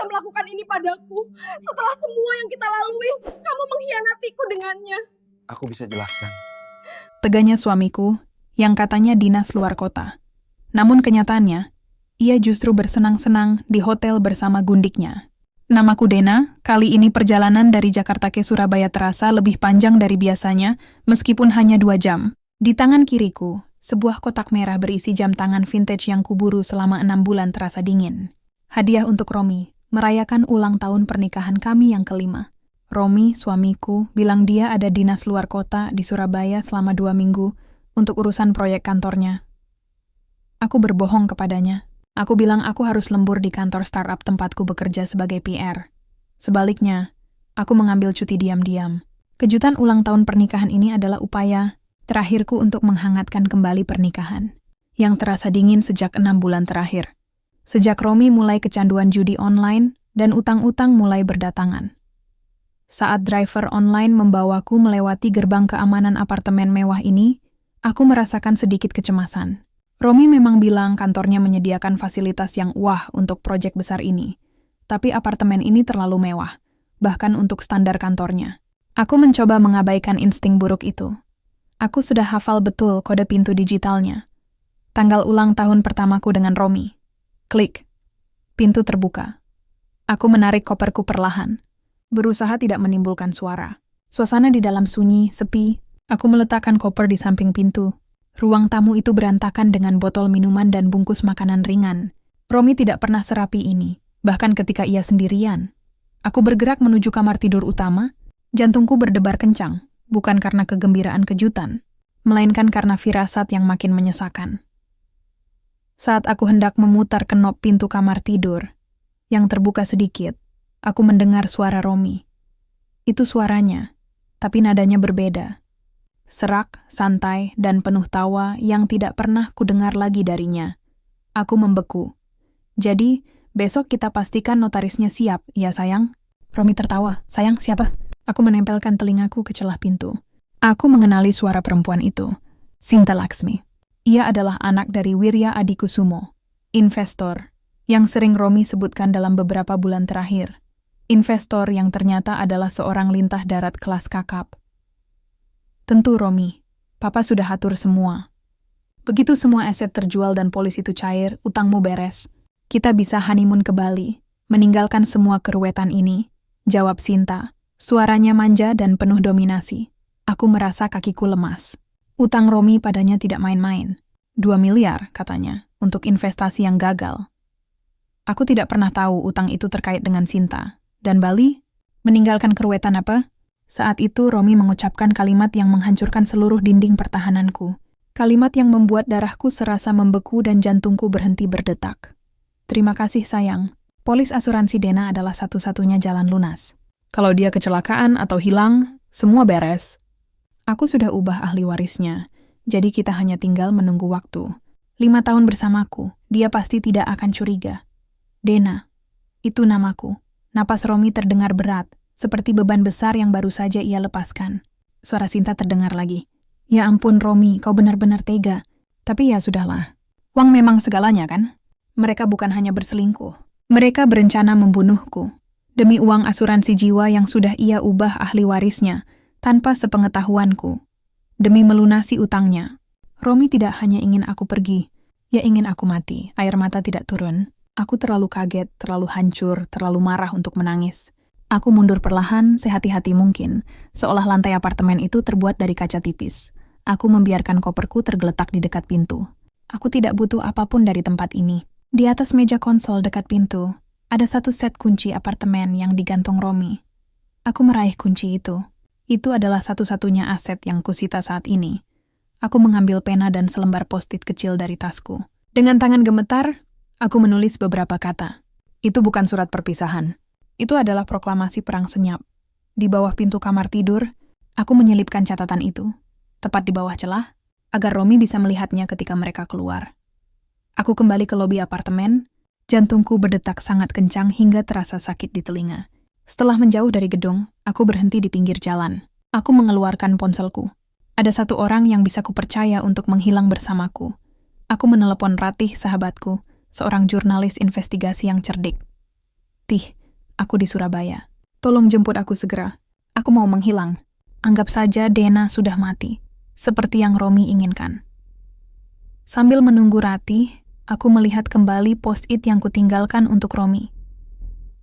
bisa melakukan ini padaku? Setelah semua yang kita lalui, kamu mengkhianatiku dengannya. Aku bisa jelaskan. Teganya suamiku, yang katanya dinas luar kota. Namun kenyataannya, ia justru bersenang-senang di hotel bersama gundiknya. Namaku Dena, kali ini perjalanan dari Jakarta ke Surabaya terasa lebih panjang dari biasanya, meskipun hanya 2 jam. Di tangan kiriku, sebuah kotak merah berisi jam tangan vintage yang kuburu selama 6 bulan terasa dingin. Hadiah untuk Romi, merayakan ulang tahun pernikahan kami yang kelima. Romi, suamiku, bilang dia ada dinas luar kota di Surabaya selama 2 minggu untuk urusan proyek kantornya. Aku berbohong kepadanya. Aku bilang aku harus lembur di kantor startup tempatku bekerja sebagai PR. Sebaliknya, aku mengambil cuti diam-diam. Kejutan ulang tahun pernikahan ini adalah upaya terakhirku untuk menghangatkan kembali pernikahan, yang terasa dingin sejak 6 bulan terakhir. Sejak Romi mulai kecanduan judi online dan utang-utang mulai berdatangan. Saat driver online membawaku melewati gerbang keamanan apartemen mewah ini, aku merasakan sedikit kecemasan. Romi memang bilang kantornya menyediakan fasilitas yang wah untuk proyek besar ini, tapi apartemen ini terlalu mewah, bahkan untuk standar kantornya. Aku mencoba mengabaikan insting buruk itu. Aku sudah hafal betul kode pintu digitalnya. Tanggal ulang tahun pertamaku dengan Romi. Klik. Pintu terbuka. Aku menarik koperku perlahan. Berusaha tidak menimbulkan suara. Suasana di dalam sunyi, sepi. Aku meletakkan koper di samping pintu. Ruang tamu itu berantakan dengan botol minuman dan bungkus makanan ringan. Romi tidak pernah serapi ini, bahkan ketika ia sendirian. Aku bergerak menuju kamar tidur utama. Jantungku berdebar kencang. Bukan karena kegembiraan kejutan, melainkan karena firasat yang makin menyesakan. Saat aku hendak memutar kenop pintu kamar tidur, yang terbuka sedikit, aku mendengar suara Romi. Itu suaranya, tapi nadanya berbeda. Serak, santai, dan penuh tawa yang tidak pernah kudengar lagi darinya. Aku membeku. Jadi, besok kita pastikan notarisnya siap, ya sayang? Romi tertawa. Sayang, siapa? Aku menempelkan telingaku ke celah pintu. Aku mengenali suara perempuan itu. Sinta Laksmi. Ia adalah anak dari Wirya Adikusumo, investor, yang sering Romi sebutkan dalam beberapa bulan terakhir. Investor yang ternyata adalah seorang lintah darat kelas kakap. Tentu Romi, Papa sudah atur semua. Begitu semua aset terjual dan polis itu cair, utangmu beres. Kita bisa honeymoon ke Bali, meninggalkan semua keruwetan ini, jawab Sinta. Suaranya manja dan penuh dominasi. Aku merasa kakiku lemas. Utang Romi padanya tidak main-main. 2 miliar, katanya, untuk investasi yang gagal. Aku tidak pernah tahu utang itu terkait dengan Sinta. Dan Bali? Meninggalkan keruwetan apa? Saat itu Romi mengucapkan kalimat yang menghancurkan seluruh dinding pertahananku. Kalimat yang membuat darahku serasa membeku dan jantungku berhenti berdetak. Terima kasih sayang. Polis asuransi Dena adalah satu-satunya jalan lunas. Kalau dia kecelakaan atau hilang, semua beres. Aku sudah ubah ahli warisnya, jadi kita hanya tinggal menunggu waktu. 5 tahun bersamaku, dia pasti tidak akan curiga. Dena, itu namaku. Napas Romi terdengar berat, seperti beban besar yang baru saja ia lepaskan. Suara Sinta terdengar lagi. Ya ampun Romi, kau benar-benar tega. Tapi ya sudahlah. Uang memang segalanya kan? Mereka bukan hanya berselingkuh. Mereka berencana membunuhku. Demi uang asuransi jiwa yang sudah ia ubah ahli warisnya, tanpa sepengetahuanku. Demi melunasi utangnya. Romi tidak hanya ingin aku pergi, ia ingin aku mati. Air mata tidak turun. Aku terlalu kaget, terlalu hancur, terlalu marah untuk menangis. Aku mundur perlahan, sehati-hati mungkin, seolah lantai apartemen itu terbuat dari kaca tipis. Aku membiarkan koperku tergeletak di dekat pintu. Aku tidak butuh apapun dari tempat ini. Di atas meja konsol dekat pintu, ada 1 set kunci apartemen yang digantung Romi. Aku meraih kunci itu. Itu adalah satu-satunya aset yang kusita saat ini. Aku mengambil pena dan selembar post-it kecil dari tasku. Dengan tangan gemetar, aku menulis beberapa kata. Itu bukan surat perpisahan. Itu adalah proklamasi perang senyap. Di bawah pintu kamar tidur, aku menyelipkan catatan itu. Tepat di bawah celah, agar Romi bisa melihatnya ketika mereka keluar. Aku kembali ke lobi apartemen. Jantungku berdetak sangat kencang hingga terasa sakit di telinga. Setelah menjauh dari gedung, aku berhenti di pinggir jalan. Aku mengeluarkan ponselku. Ada 1 orang yang bisa kupercaya untuk menghilang bersamaku. Aku menelepon Ratih, sahabatku, seorang jurnalis investigasi yang cerdik. Tih, aku di Surabaya. Tolong jemput aku segera. Aku mau menghilang. Anggap saja Dena sudah mati, seperti yang Romi inginkan. Sambil menunggu Ratih, aku melihat kembali post-it yang kutinggalkan untuk Romi.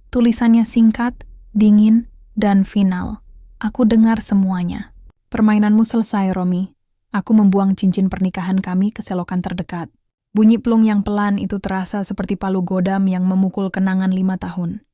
Tulisannya singkat, dingin, dan final. Aku dengar semuanya. Permainanmu selesai, Romi. Aku membuang cincin pernikahan kami ke selokan terdekat. Bunyi pelung yang pelan itu terasa seperti palu godam yang memukul kenangan 5 tahun.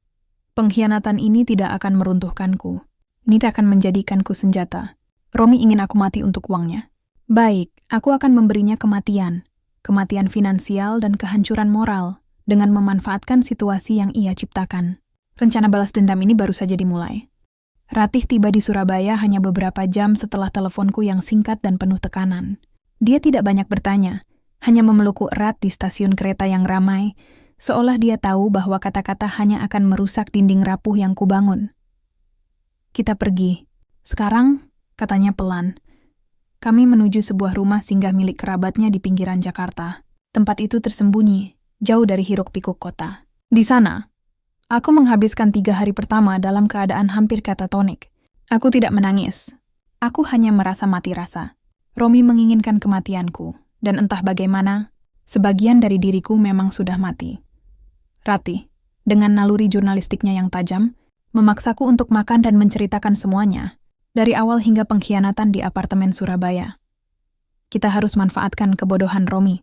Pengkhianatan ini tidak akan meruntuhkanku. Ini akan menjadikanku senjata. Romi ingin aku mati untuk uangnya. Baik, aku akan memberinya kematian. Kematian finansial dan kehancuran moral dengan memanfaatkan situasi yang ia ciptakan. Rencana balas dendam ini baru saja dimulai. Ratih tiba di Surabaya hanya beberapa jam setelah teleponku yang singkat dan penuh tekanan. Dia tidak banyak bertanya, hanya memelukku erat di stasiun kereta yang ramai, seolah dia tahu bahwa kata-kata hanya akan merusak dinding rapuh yang kubangun. Kita pergi. Sekarang, katanya pelan. Kami menuju sebuah rumah singgah milik kerabatnya di pinggiran Jakarta. Tempat itu tersembunyi, jauh dari hiruk-pikuk kota. Di sana, aku menghabiskan 3 hari pertama dalam keadaan hampir katatonik. Aku tidak menangis. Aku hanya merasa mati rasa. Romi menginginkan kematianku, dan entah bagaimana, sebagian dari diriku memang sudah mati. Ratih, dengan naluri jurnalistiknya yang tajam, memaksaku untuk makan dan menceritakan semuanya, dari awal hingga pengkhianatan di apartemen Surabaya. Kita harus manfaatkan kebodohan Romi,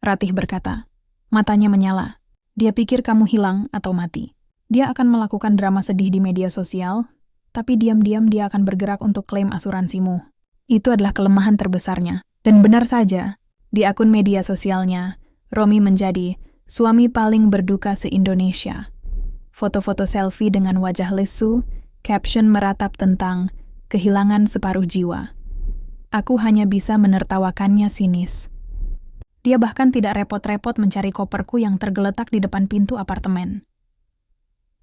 Ratih berkata. Matanya menyala. Dia pikir kamu hilang atau mati. Dia akan melakukan drama sedih di media sosial, tapi diam-diam dia akan bergerak untuk klaim asuransimu. Itu adalah kelemahan terbesarnya. Dan benar saja, di akun media sosialnya, Romi menjadi suami paling berduka se-Indonesia. Foto-foto selfie dengan wajah lesu, caption meratap tentang kehilangan separuh jiwa. Aku hanya bisa menertawakannya sinis. Dia bahkan tidak repot-repot mencari koperku yang tergeletak di depan pintu apartemen.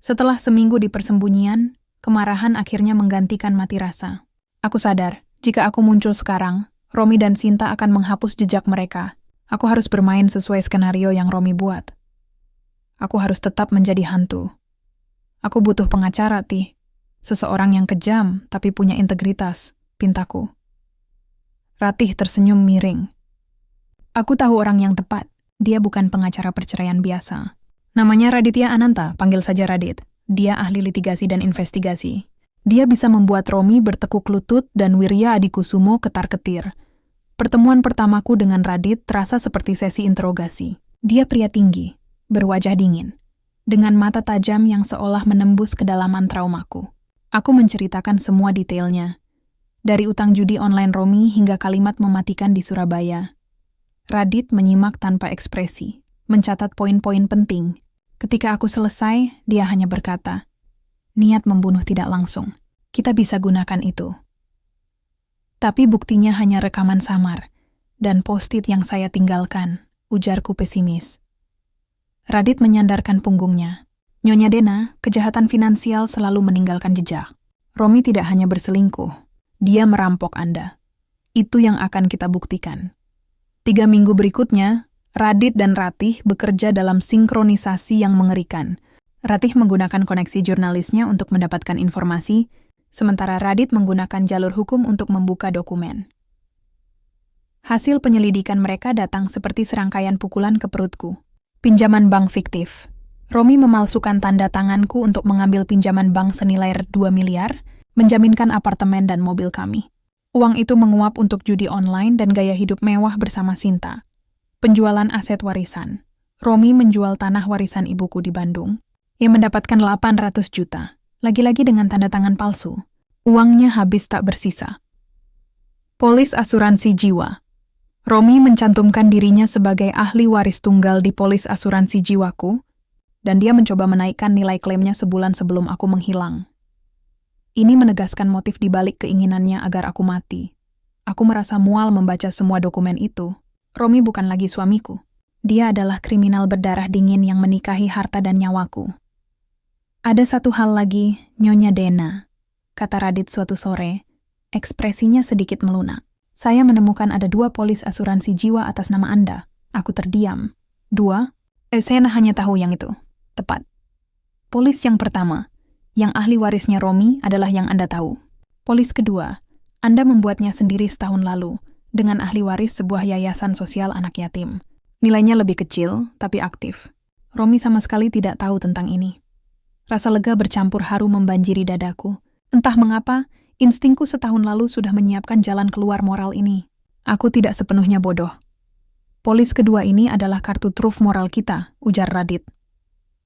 Setelah seminggu di persembunyian, kemarahan akhirnya menggantikan mati rasa. Aku sadar, jika aku muncul sekarang, Romi dan Sinta akan menghapus jejak mereka. Aku harus bermain sesuai skenario yang Romi buat. Aku harus tetap menjadi hantu. Aku butuh pengacara, Tih. Seseorang yang kejam, tapi punya integritas, pintaku. Ratih tersenyum miring. Aku tahu orang yang tepat. Dia bukan pengacara perceraian biasa. Namanya Raditya Ananta, panggil saja Radit. Dia ahli litigasi dan investigasi. Dia bisa membuat Romi bertekuk lutut dan Wirya Adikusumo ketar-ketir. Pertemuan pertamaku dengan Radit terasa seperti sesi interogasi. Dia pria tinggi, berwajah dingin, dengan mata tajam yang seolah menembus kedalaman traumaku. Aku menceritakan semua detailnya. Dari utang judi online Romi hingga kalimat mematikan di Surabaya. Radit menyimak tanpa ekspresi, mencatat poin-poin penting. Ketika aku selesai, dia hanya berkata, niat membunuh tidak langsung. Kita bisa gunakan itu. Tapi buktinya hanya rekaman samar, dan post-it yang saya tinggalkan, ujarku pesimis. Radit menyandarkan punggungnya. Nyonya Dena, kejahatan finansial selalu meninggalkan jejak. Romi tidak hanya berselingkuh, dia merampok Anda. Itu yang akan kita buktikan. 3 minggu berikutnya, Radit dan Ratih bekerja dalam sinkronisasi yang mengerikan. Ratih menggunakan koneksi jurnalisnya untuk mendapatkan informasi, sementara Radit menggunakan jalur hukum untuk membuka dokumen. Hasil penyelidikan mereka datang seperti serangkaian pukulan ke perutku. Pinjaman bank fiktif. Romi memalsukan tanda tanganku untuk mengambil pinjaman bank senilai 2 miliar, menjaminkan apartemen dan mobil kami. Uang itu menguap untuk judi online dan gaya hidup mewah bersama Sinta. Penjualan aset warisan. Romi menjual tanah warisan ibuku di Bandung. Ia mendapatkan 800 juta, lagi-lagi dengan tanda tangan palsu. Uangnya habis tak bersisa. Polis asuransi jiwa. Romi mencantumkan dirinya sebagai ahli waris tunggal di polis asuransi jiwaku, dan dia mencoba menaikkan nilai klaimnya sebulan sebelum aku menghilang. Ini menegaskan motif di balik keinginannya agar aku mati. Aku merasa mual membaca semua dokumen itu. Romi bukan lagi suamiku. Dia adalah kriminal berdarah dingin yang menikahi harta dan nyawaku. Ada satu hal lagi, Nyonya Dena, kata Radit suatu sore, ekspresinya sedikit melunak. Saya menemukan ada 2 polis asuransi jiwa atas nama Anda. Aku terdiam. 2? Saya hanya tahu yang itu. Tepat. Polis yang pertama, yang ahli warisnya Romi adalah yang Anda tahu. Polis kedua, Anda membuatnya sendiri setahun lalu dengan ahli waris sebuah yayasan sosial anak yatim. Nilainya lebih kecil, tapi aktif. Romi sama sekali tidak tahu tentang ini. Rasa lega bercampur haru membanjiri dadaku. Entah mengapa, instingku setahun lalu sudah menyiapkan jalan keluar moral ini. Aku tidak sepenuhnya bodoh. Polis kedua ini adalah kartu truf moral kita, ujar Radit.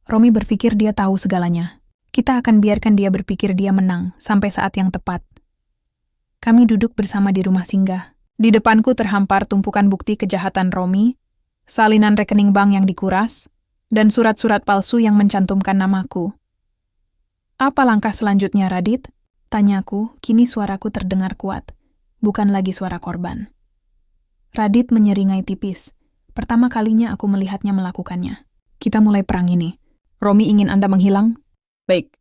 Romi berpikir dia tahu segalanya. Kita akan biarkan dia berpikir dia menang sampai saat yang tepat. Kami duduk bersama di rumah singgah. Di depanku terhampar tumpukan bukti kejahatan Romi, salinan rekening bank yang dikuras, dan surat-surat palsu yang mencantumkan namaku. Apa langkah selanjutnya, Radit? Tanyaku, kini suaraku terdengar kuat, bukan lagi suara korban. Radit menyeringai tipis. Pertama kalinya aku melihatnya melakukannya. Kita mulai perang ini. Romi ingin Anda menghilang? Baik.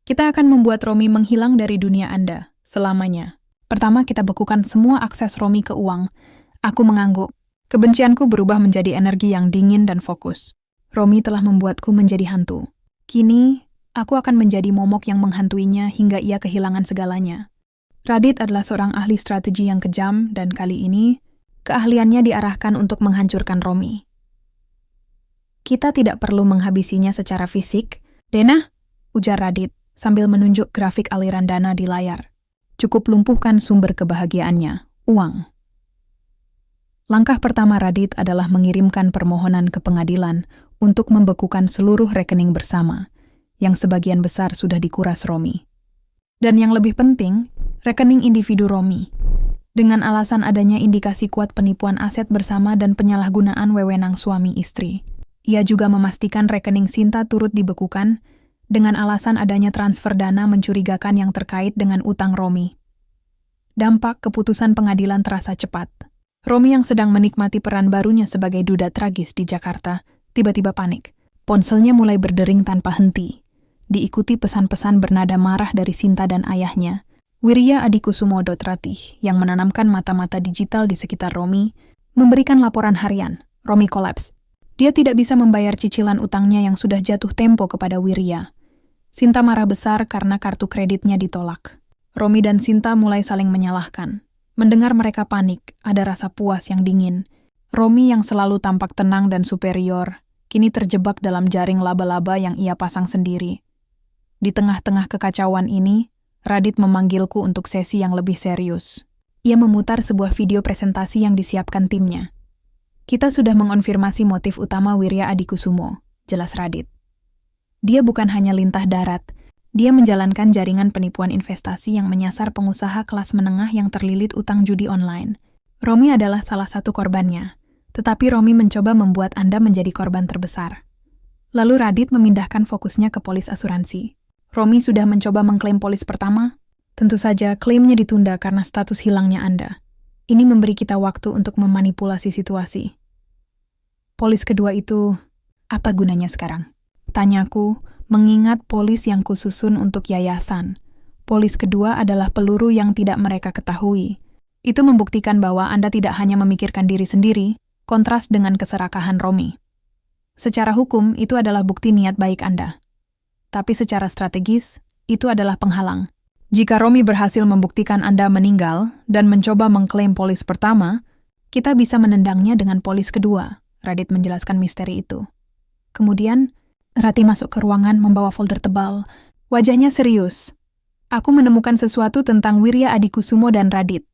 Kita akan membuat Romi menghilang dari dunia Anda, selamanya. Pertama, kita bekukan semua akses Romi ke uang. Aku mengangguk. Kebencianku berubah menjadi energi yang dingin dan fokus. Romi telah membuatku menjadi hantu. Kini, aku akan menjadi momok yang menghantuinya hingga ia kehilangan segalanya. Radit adalah seorang ahli strategi yang kejam dan kali ini, keahliannya diarahkan untuk menghancurkan Romi. Kita tidak perlu menghabisinya secara fisik. Dena, ujar Radit sambil menunjuk grafik aliran dana di layar. Cukup lumpuhkan sumber kebahagiaannya, uang. Langkah pertama Radit adalah mengirimkan permohonan ke pengadilan untuk membekukan seluruh rekening bersama, yang sebagian besar sudah dikuras Romi. Dan yang lebih penting, rekening individu Romi. Dengan alasan adanya indikasi kuat penipuan aset bersama dan penyalahgunaan wewenang suami istri. Ia juga memastikan rekening Sinta turut dibekukan, dengan alasan adanya transfer dana mencurigakan yang terkait dengan utang Romi. Dampak keputusan pengadilan terasa cepat. Romi yang sedang menikmati peran barunya sebagai duda tragis di Jakarta, tiba-tiba panik. Ponselnya mulai berdering tanpa henti. Diikuti pesan-pesan bernada marah dari Sinta dan ayahnya, Wirya Adikusumo Ratih, yang menanamkan mata-mata digital di sekitar Romi, memberikan laporan harian. Romi kolaps. Dia tidak bisa membayar cicilan utangnya yang sudah jatuh tempo kepada Wirya. Sinta marah besar karena kartu kreditnya ditolak. Romi dan Sinta mulai saling menyalahkan. Mendengar mereka panik, ada rasa puas yang dingin. Romi yang selalu tampak tenang dan superior, kini terjebak dalam jaring laba-laba yang ia pasang sendiri. Di tengah-tengah kekacauan ini, Radit memanggilku untuk sesi yang lebih serius. Ia memutar sebuah video presentasi yang disiapkan timnya. Kita sudah mengonfirmasi motif utama Wirya Adikusumo, jelas Radit. Dia bukan hanya lintah darat, dia menjalankan jaringan penipuan investasi yang menyasar pengusaha kelas menengah yang terlilit utang judi online. Romi adalah salah satu korbannya, tetapi Romi mencoba membuat Anda menjadi korban terbesar. Lalu Radit memindahkan fokusnya ke polis asuransi. Romi sudah mencoba mengklaim polis pertama. Tentu saja klaimnya ditunda karena status hilangnya Anda. Ini memberi kita waktu untuk memanipulasi situasi. Polis kedua itu, apa gunanya sekarang? Tanyaku, mengingat polis yang kususun untuk yayasan. Polis kedua adalah peluru yang tidak mereka ketahui. Itu membuktikan bahwa Anda tidak hanya memikirkan diri sendiri, kontras dengan keserakahan Romi. Secara hukum, itu adalah bukti niat baik Anda. Tapi secara strategis, itu adalah penghalang. Jika Romi berhasil membuktikan Anda meninggal dan mencoba mengklaim polis pertama, kita bisa menendangnya dengan polis kedua, Radit menjelaskan misteri itu. Kemudian, Rati masuk ke ruangan membawa folder tebal. Wajahnya serius. Aku menemukan sesuatu tentang Wirya Adikusumo dan Radit,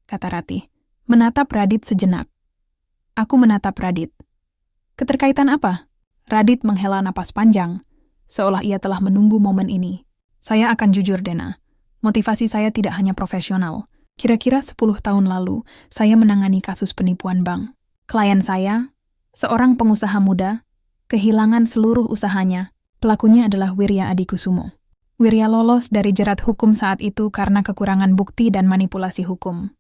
kata Rati. Menatap Radit sejenak. Aku menatap Radit. Keterkaitan apa? Radit menghela napas panjang, seolah ia telah menunggu momen ini. Saya akan jujur, Dena. Motivasi saya tidak hanya profesional. Kira-kira 10 tahun lalu, saya menangani kasus penipuan bank. Klien saya, seorang pengusaha muda, kehilangan seluruh usahanya. Pelakunya adalah Wirya Adikusumo. Wirya lolos dari jerat hukum saat itu karena kekurangan bukti dan manipulasi hukum.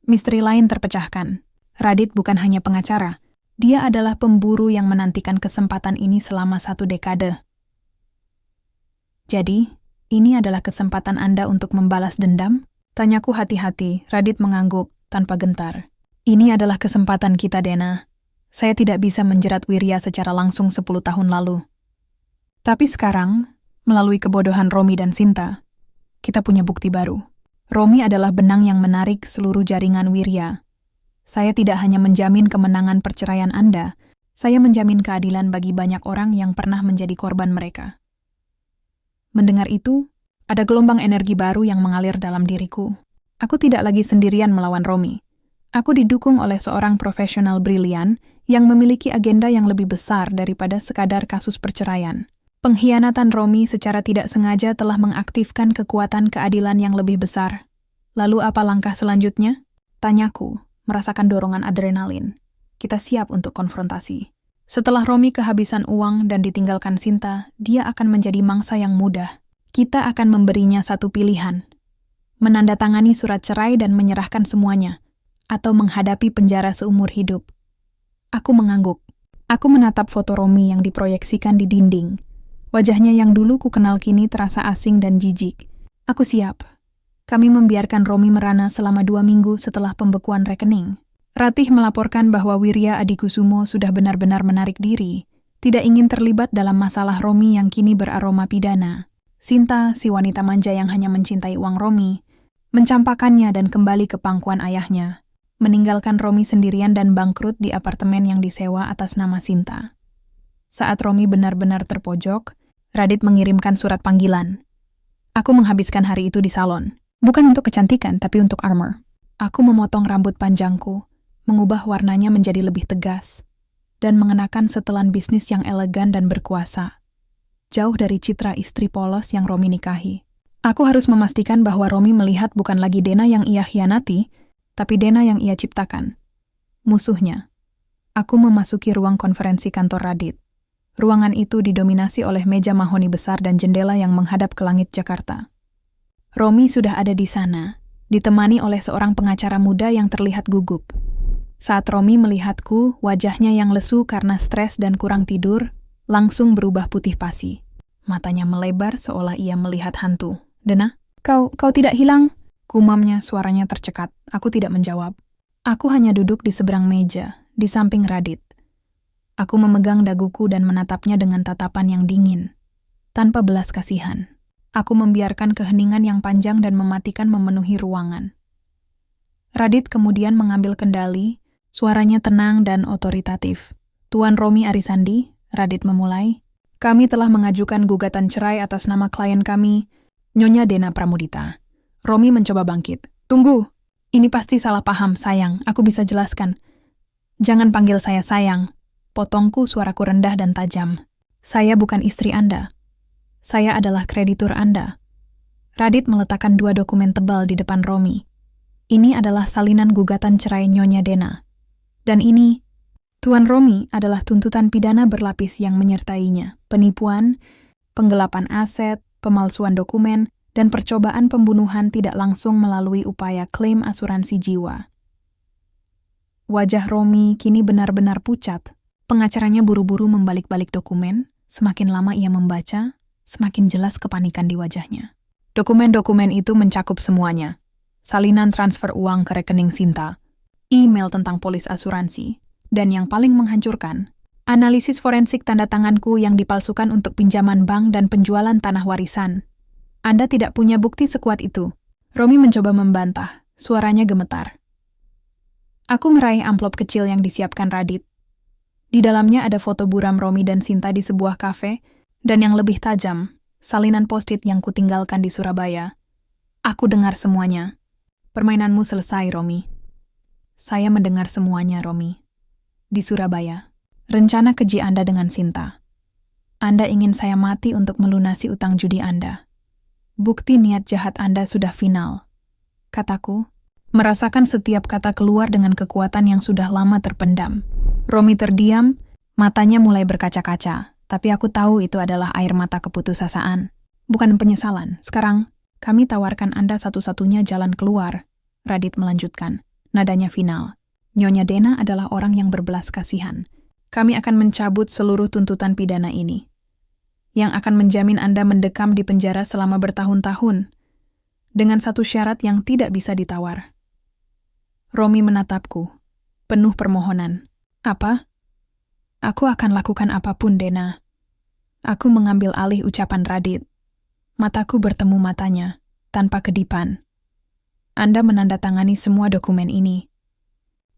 Misteri lain terpecahkan. Radit bukan hanya pengacara. Dia adalah pemburu yang menantikan kesempatan ini selama 1 dekade. Jadi, ini adalah kesempatan Anda untuk membalas dendam? Tanyaku hati-hati, Radit mengangguk tanpa gentar. Ini adalah kesempatan kita, Dena. Saya tidak bisa menjerat Wirya secara langsung 10 tahun lalu. Tapi sekarang, melalui kebodohan Romi dan Sinta, kita punya bukti baru. Romi adalah benang yang menarik seluruh jaringan Wirya. Saya tidak hanya menjamin kemenangan perceraian Anda, saya menjamin keadilan bagi banyak orang yang pernah menjadi korban mereka. Mendengar itu, ada gelombang energi baru yang mengalir dalam diriku. Aku tidak lagi sendirian melawan Romi. Aku didukung oleh seorang profesional brilian yang memiliki agenda yang lebih besar daripada sekadar kasus perceraian. Pengkhianatan Romi secara tidak sengaja telah mengaktifkan kekuatan keadilan yang lebih besar. Lalu apa langkah selanjutnya? Tanyaku, merasakan dorongan adrenalin. Kita siap untuk konfrontasi. Setelah Romi kehabisan uang dan ditinggalkan Sinta, dia akan menjadi mangsa yang mudah. Kita akan memberinya satu pilihan. Menandatangani surat cerai dan menyerahkan semuanya, atau menghadapi penjara seumur hidup. Aku mengangguk. Aku menatap foto Romi yang diproyeksikan di dinding. Wajahnya yang dulu ku kenal kini terasa asing dan jijik. Aku siap. Kami membiarkan Romi merana selama 2 minggu setelah pembekuan rekening. Ratih melaporkan bahwa Wirya Adikusumo sudah benar-benar menarik diri, tidak ingin terlibat dalam masalah Romi yang kini beraroma pidana. Sinta, si wanita manja yang hanya mencintai uang Romi, mencampakkannya dan kembali ke pangkuan ayahnya, meninggalkan Romi sendirian dan bangkrut di apartemen yang disewa atas nama Sinta. Saat Romi benar-benar terpojok, Radit mengirimkan surat panggilan. Aku menghabiskan hari itu di salon. Bukan untuk kecantikan, tapi untuk armor. Aku memotong rambut panjangku, mengubah warnanya menjadi lebih tegas, dan mengenakan setelan bisnis yang elegan dan berkuasa. Jauh dari citra istri polos yang Romi nikahi. Aku harus memastikan bahwa Romi melihat bukan lagi Dena yang ia khianati, tapi Dena yang ia ciptakan. Musuhnya. Aku memasuki ruang konferensi kantor Radit. Ruangan itu didominasi oleh meja mahoni besar dan jendela yang menghadap ke langit Jakarta. Romi sudah ada di sana, ditemani oleh seorang pengacara muda yang terlihat gugup. Saat Romi melihatku, wajahnya yang lesu karena stres dan kurang tidur, langsung berubah putih pasi. Matanya melebar seolah ia melihat hantu. Dena, kau tidak hilang? Gumamnya, suaranya tercekat. Aku tidak menjawab. Aku hanya duduk di seberang meja, di samping Radit. Aku memegang daguku dan menatapnya dengan tatapan yang dingin. Tanpa belas kasihan, aku membiarkan keheningan yang panjang dan mematikan memenuhi ruangan. Radit kemudian mengambil kendali, suaranya tenang dan otoritatif. Tuan Romi Arisandi, Radit memulai, kami telah mengajukan gugatan cerai atas nama klien kami, Nyonya Dena Pramudita. Romi mencoba bangkit. Tunggu, ini pasti salah paham, sayang, aku bisa jelaskan. Jangan panggil saya sayang. Potongku, suaraku rendah dan tajam. Saya bukan istri Anda. Saya adalah kreditur Anda. Radit meletakkan 2 dokumen tebal di depan Romi. Ini adalah salinan gugatan cerai Nyonya Dena. Dan ini, Tuan Romi, adalah tuntutan pidana berlapis yang menyertainya. Penipuan, penggelapan aset, pemalsuan dokumen, dan percobaan pembunuhan tidak langsung melalui upaya klaim asuransi jiwa. Wajah Romi kini benar-benar pucat. Pengacaranya buru-buru membalik-balik dokumen, semakin lama ia membaca, semakin jelas kepanikan di wajahnya. Dokumen-dokumen itu mencakup semuanya. Salinan transfer uang ke rekening Sinta, email tentang polis asuransi, dan yang paling menghancurkan, analisis forensik tanda tanganku yang dipalsukan untuk pinjaman bank dan penjualan tanah warisan. Anda tidak punya bukti sekuat itu. Romi mencoba membantah, suaranya gemetar. Aku meraih amplop kecil yang disiapkan Radit. Di dalamnya ada foto buram Romi dan Sinta di sebuah kafe, dan yang lebih tajam, salinan post-it yang kutinggalkan di Surabaya. Aku dengar semuanya. Permainanmu selesai, Romi. Saya mendengar semuanya, Romi. Di Surabaya, rencana keji Anda dengan Sinta. Anda ingin saya mati untuk melunasi utang judi Anda. Bukti niat jahat Anda sudah final. Kataku, merasakan setiap kata keluar dengan kekuatan yang sudah lama terpendam. Romi terdiam, matanya mulai berkaca-kaca, tapi aku tahu itu adalah air mata keputusasaan. Bukan penyesalan. Sekarang, kami tawarkan Anda satu-satunya jalan keluar. Radit melanjutkan, nadanya final. Nyonya Dena adalah orang yang berbelas kasihan. Kami akan mencabut seluruh tuntutan pidana ini, yang akan menjamin Anda mendekam di penjara selama bertahun-tahun, dengan satu syarat yang tidak bisa ditawar. Romi menatapku, penuh permohonan. Apa? Aku akan lakukan apapun, Dena. Aku mengambil alih ucapan Radit. Mataku bertemu matanya, tanpa kedipan. Anda menandatangani semua dokumen ini.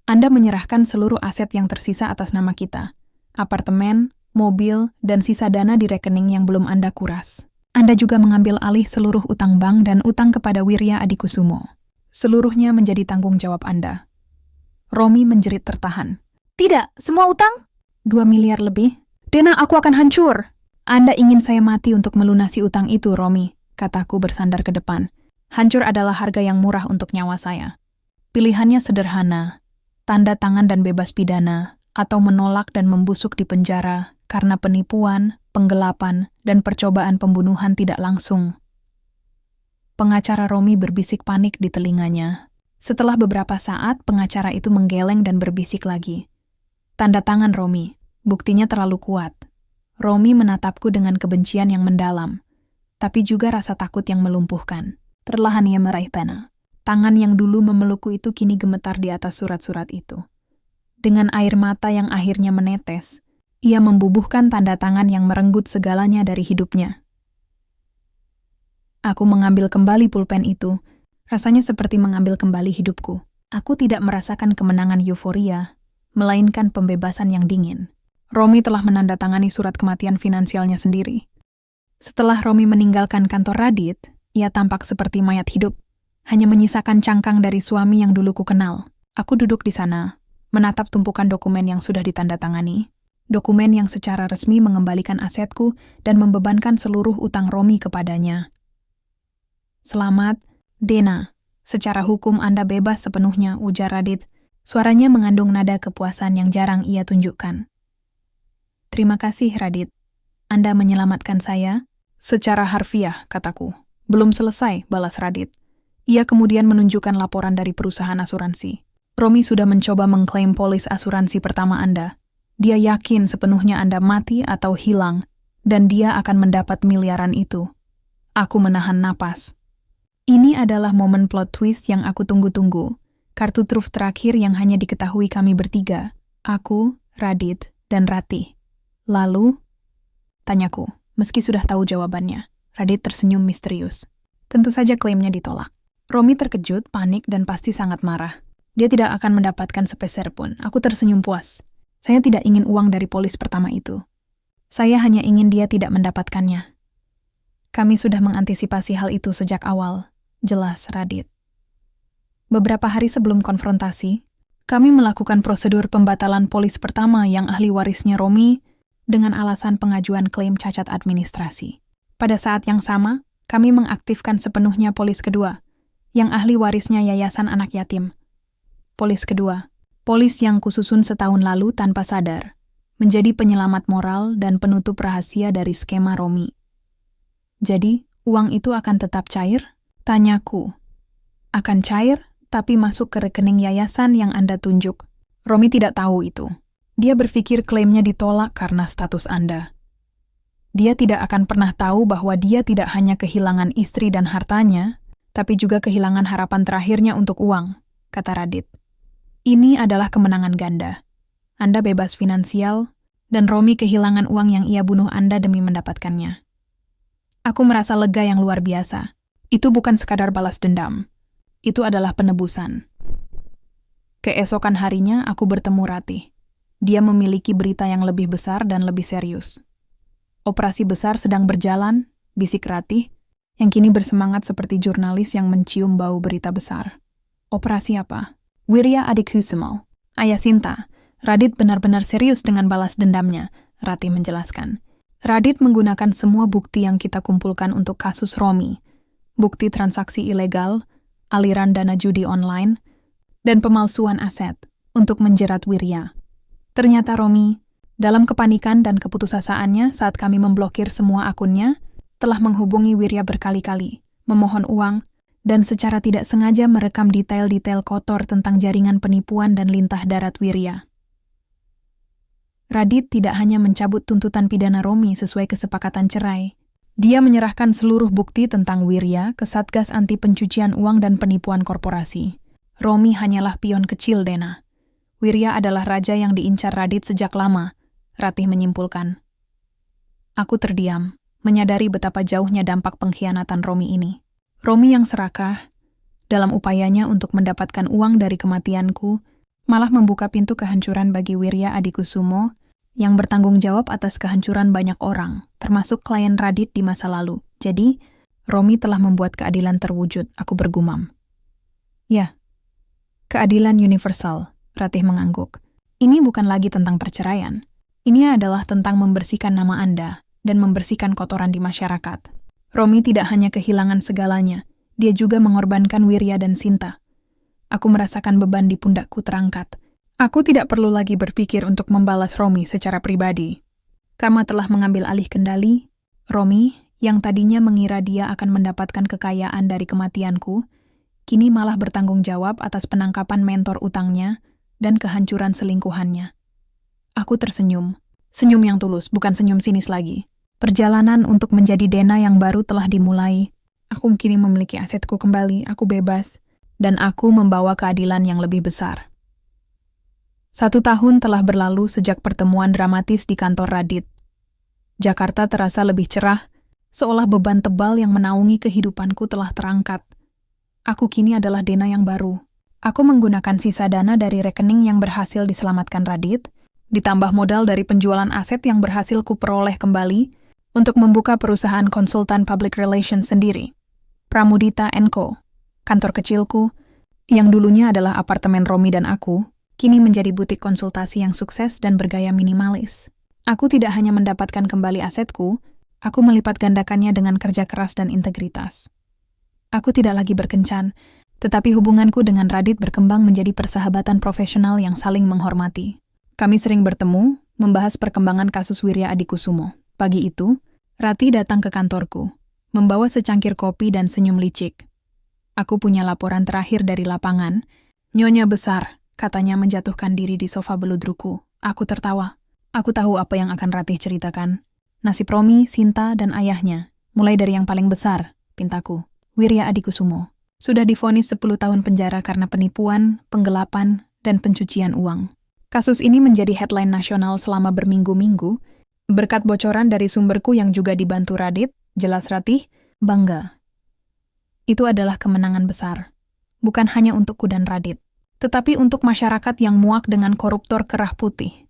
Anda menyerahkan seluruh aset yang tersisa atas nama kita. Apartemen, mobil, dan sisa dana di rekening yang belum Anda kuras. Anda juga mengambil alih seluruh utang bank dan utang kepada Wirya Adikusumo. Seluruhnya menjadi tanggung jawab Anda. Romi menjerit tertahan. Tidak, semua utang? 2 miliar lebih. Dena, aku akan hancur. Anda ingin saya mati untuk melunasi utang itu, Romi, kataku bersandar ke depan. Hancur adalah harga yang murah untuk nyawa saya. Pilihannya sederhana, tanda tangan dan bebas pidana, atau menolak dan membusuk di penjara karena penipuan, penggelapan, dan percobaan pembunuhan tidak langsung. Pengacara Romi berbisik panik di telinganya. Setelah beberapa saat, pengacara itu menggeleng dan berbisik lagi. Tanda tangan, Romi. Buktinya terlalu kuat. Romi menatapku dengan kebencian yang mendalam, tapi juga rasa takut yang melumpuhkan. Perlahan ia meraih pena. Tangan yang dulu memelukku itu kini gemetar di atas surat-surat itu. Dengan air mata yang akhirnya menetes, ia membubuhkan tanda tangan yang merenggut segalanya dari hidupnya. Aku mengambil kembali pulpen itu, rasanya seperti mengambil kembali hidupku. Aku tidak merasakan kemenangan euforia, melainkan pembebasan yang dingin. Romi telah menandatangani surat kematian finansialnya sendiri. Setelah Romi meninggalkan kantor Radit, ia tampak seperti mayat hidup, hanya menyisakan cangkang dari suami yang dulu ku kenal. Aku duduk di sana, menatap tumpukan dokumen yang sudah ditandatangani, dokumen yang secara resmi mengembalikan asetku dan membebankan seluruh utang Romi kepadanya. Selamat, Dena. Secara hukum Anda bebas sepenuhnya, ujar Radit. Suaranya mengandung nada kepuasan yang jarang ia tunjukkan. Terima kasih, Radit. Anda menyelamatkan saya? Secara harfiah, kataku. Belum selesai, balas Radit. Ia kemudian menunjukkan laporan dari perusahaan asuransi. Romi sudah mencoba mengklaim polis asuransi pertama Anda. Dia yakin sepenuhnya Anda mati atau hilang, dan dia akan mendapat miliaran itu. Aku menahan napas. Ini adalah momen plot twist yang aku tunggu-tunggu. Kartu truf terakhir yang hanya diketahui kami bertiga. Aku, Radit, dan Ratih. Lalu, tanyaku, meski sudah tahu jawabannya. Radit tersenyum misterius. Tentu saja klaimnya ditolak. Romi terkejut, panik, dan pasti sangat marah. Dia tidak akan mendapatkan sepeser pun. Aku tersenyum puas. Saya tidak ingin uang dari polis pertama itu. Saya hanya ingin dia tidak mendapatkannya. Kami sudah mengantisipasi hal itu sejak awal. Jelas, Radit. Beberapa hari sebelum konfrontasi, kami melakukan prosedur pembatalan polis pertama yang ahli warisnya Romi dengan alasan pengajuan klaim cacat administrasi. Pada saat yang sama, kami mengaktifkan sepenuhnya polis kedua, yang ahli warisnya Yayasan Anak Yatim. Polis kedua, polis yang kususun setahun lalu tanpa sadar, menjadi penyelamat moral dan penutup rahasia dari skema Romi. Jadi, uang itu akan tetap cair? Tanyaku. Akan cair, tapi masuk ke rekening yayasan yang Anda tunjuk. Romi tidak tahu itu. Dia berpikir klaimnya ditolak karena status Anda. Dia tidak akan pernah tahu bahwa dia tidak hanya kehilangan istri dan hartanya, tapi juga kehilangan harapan terakhirnya untuk uang, kata Radit. Ini adalah kemenangan ganda. Anda bebas finansial, dan Romi kehilangan uang yang ia bunuh Anda demi mendapatkannya. Aku merasa lega yang luar biasa. Itu bukan sekadar balas dendam. Itu adalah penebusan. Keesokan harinya aku bertemu Ratih. Dia memiliki berita yang lebih besar dan lebih serius. Operasi besar sedang berjalan, bisik Ratih, yang kini bersemangat seperti jurnalis yang mencium bau berita besar. Operasi apa? Wirya Adikusumo. Ayah Sinta. Radit benar-benar serius dengan balas dendamnya, Ratih menjelaskan. Radit menggunakan semua bukti yang kita kumpulkan untuk kasus Romi. Bukti transaksi ilegal, aliran dana judi online, dan pemalsuan aset untuk menjerat Wirya. Ternyata Romi, dalam kepanikan dan keputusasaannya saat kami memblokir semua akunnya, telah menghubungi Wirya berkali-kali, memohon uang, dan secara tidak sengaja merekam detail-detail kotor tentang jaringan penipuan dan lintah darat Wirya. Radit tidak hanya mencabut tuntutan pidana Romi sesuai kesepakatan cerai, dia menyerahkan seluruh bukti tentang Wirya ke Satgas Anti Pencucian Uang dan Penipuan Korporasi. Romi hanyalah pion kecil, Dena. Wirya adalah raja yang diincar Radit sejak lama, Ratih menyimpulkan. Aku terdiam, menyadari betapa jauhnya dampak pengkhianatan Romi ini. Romi yang serakah, dalam upayanya untuk mendapatkan uang dari kematianku, malah membuka pintu kehancuran bagi Wirya Adikusumo yang bertanggung jawab atas kehancuran banyak orang, termasuk klien Radit di masa lalu. Jadi, Romi telah membuat keadilan terwujud, aku bergumam. Ya, keadilan universal, Ratih mengangguk. Ini bukan lagi tentang perceraian. Ini adalah tentang membersihkan nama Anda dan membersihkan kotoran di masyarakat. Romi tidak hanya kehilangan segalanya, dia juga mengorbankan Wirya dan Sinta. Aku merasakan beban di pundakku terangkat. Aku tidak perlu lagi berpikir untuk membalas Romi secara pribadi. Karma telah mengambil alih kendali. Romi, yang tadinya mengira dia akan mendapatkan kekayaan dari kematianku, kini malah bertanggung jawab atas penangkapan mentor utangnya dan kehancuran selingkuhannya. Aku tersenyum. Senyum yang tulus, bukan senyum sinis lagi. Perjalanan untuk menjadi Dena yang baru telah dimulai. Aku kini memiliki asetku kembali, aku bebas, dan aku membawa keadilan yang lebih besar. 1 tahun telah berlalu sejak pertemuan dramatis di kantor Radit. Jakarta terasa lebih cerah, seolah beban tebal yang menaungi kehidupanku telah terangkat. Aku kini adalah Dena yang baru. Aku menggunakan sisa dana dari rekening yang berhasil diselamatkan Radit, ditambah modal dari penjualan aset yang berhasil kuperoleh kembali, untuk membuka perusahaan konsultan public relations sendiri. Pramudita & Co, kantor kecilku, yang dulunya adalah apartemen Romi dan aku, kini menjadi butik konsultasi yang sukses dan bergaya minimalis. Aku tidak hanya mendapatkan kembali asetku, aku melipat gandakannya dengan kerja keras dan integritas. Aku tidak lagi berkencan, tetapi hubunganku dengan Radit berkembang menjadi persahabatan profesional yang saling menghormati. Kami sering bertemu, membahas perkembangan kasus Wirya Adikusumo. Pagi itu, Rati datang ke kantorku, membawa secangkir kopi dan senyum licik. Aku punya laporan terakhir dari lapangan. Nyonya besar, katanya menjatuhkan diri di sofa beludruku. Aku tertawa. Aku tahu apa yang akan Ratih ceritakan. Nasib Romi, Sinta, dan ayahnya. Mulai dari yang paling besar, pintaku, Wirya Adikusumo. Sudah divonis 10 tahun penjara karena penipuan, penggelapan, dan pencucian uang. Kasus ini menjadi headline nasional selama berminggu-minggu, berkat bocoran dari sumberku yang juga dibantu Radit, jelas Ratih, bangga. Itu adalah kemenangan besar. Bukan hanya untukku dan Radit, tetapi untuk masyarakat yang muak dengan koruptor kerah putih.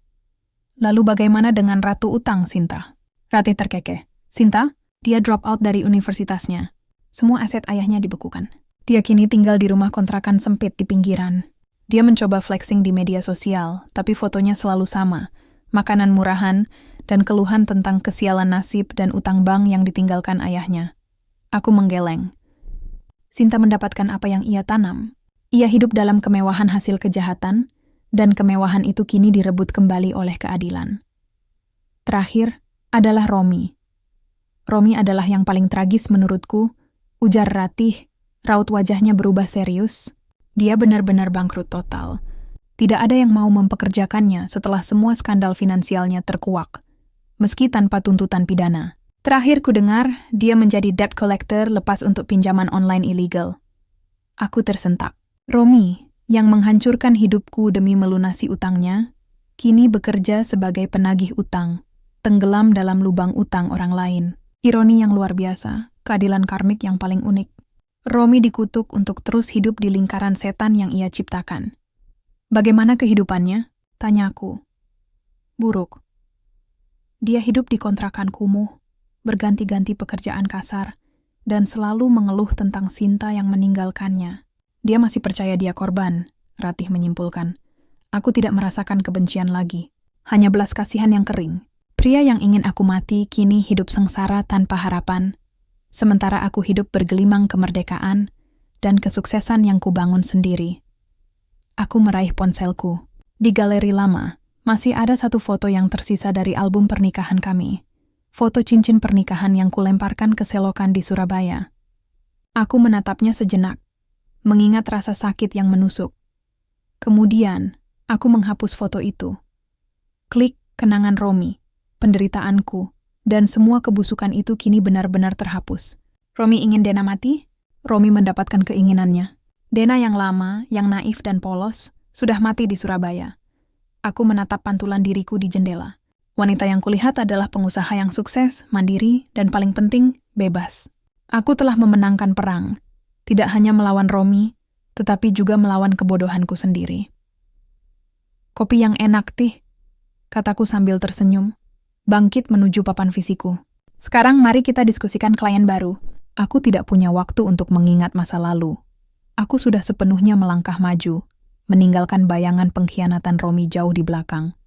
Lalu bagaimana dengan Ratu Utang, Sinta? Ratih terkekeh. Sinta, dia drop out dari universitasnya. Semua aset ayahnya dibekukan. Dia kini tinggal di rumah kontrakan sempit di pinggiran. Dia mencoba flexing di media sosial, tapi fotonya selalu sama. Makanan murahan, dan keluhan tentang kesialan nasib dan utang bank yang ditinggalkan ayahnya. Aku menggeleng. Sinta mendapatkan apa yang ia tanam. Ia hidup dalam kemewahan hasil kejahatan, dan kemewahan itu kini direbut kembali oleh keadilan. Terakhir adalah Romi. Romi adalah yang paling tragis menurutku, ujar Ratih. Raut wajahnya berubah serius. Dia benar-benar bangkrut total. Tidak ada yang mau mempekerjakannya setelah semua skandal finansialnya terkuak, meski tanpa tuntutan pidana. Terakhir ku dengar, dia menjadi debt collector lepas untuk pinjaman online ilegal. Aku tersentak. Romi, yang menghancurkan hidupku demi melunasi utangnya, kini bekerja sebagai penagih utang, tenggelam dalam lubang utang orang lain. Ironi yang luar biasa, keadilan karmik yang paling unik. Romi dikutuk untuk terus hidup di lingkaran setan yang ia ciptakan. Bagaimana kehidupannya? Tanyaku. Buruk. Dia hidup di kontrakan kumuh, berganti-ganti pekerjaan kasar, dan selalu mengeluh tentang Sinta yang meninggalkannya. Dia masih percaya dia korban, Ratih menyimpulkan. Aku tidak merasakan kebencian lagi, hanya belas kasihan yang kering. Pria yang ingin aku mati kini hidup sengsara tanpa harapan, sementara aku hidup bergelimang kemerdekaan dan kesuksesan yang kubangun sendiri. Aku meraih ponselku. Di galeri lama, masih ada satu foto yang tersisa dari album pernikahan kami. Foto cincin pernikahan yang kulemparkan ke selokan di Surabaya. Aku menatapnya sejenak, mengingat rasa sakit yang menusuk. Kemudian, aku menghapus foto itu. Klik kenangan Romi, penderitaanku, dan semua kebusukan itu kini benar-benar terhapus. Romi ingin Dena mati? Romi mendapatkan keinginannya. Dena yang lama, yang naif dan polos, sudah mati di Surabaya. Aku menatap pantulan diriku di jendela. Wanita yang kulihat adalah pengusaha yang sukses, mandiri, dan paling penting, bebas. Aku telah memenangkan perang, tidak hanya melawan Romi, tetapi juga melawan kebodohanku sendiri. Kopi yang enak, Tih, kataku sambil tersenyum, bangkit menuju papan visiku. Sekarang mari kita diskusikan klien baru. Aku tidak punya waktu untuk mengingat masa lalu. Aku sudah sepenuhnya melangkah maju, meninggalkan bayangan pengkhianatan Romi jauh di belakang.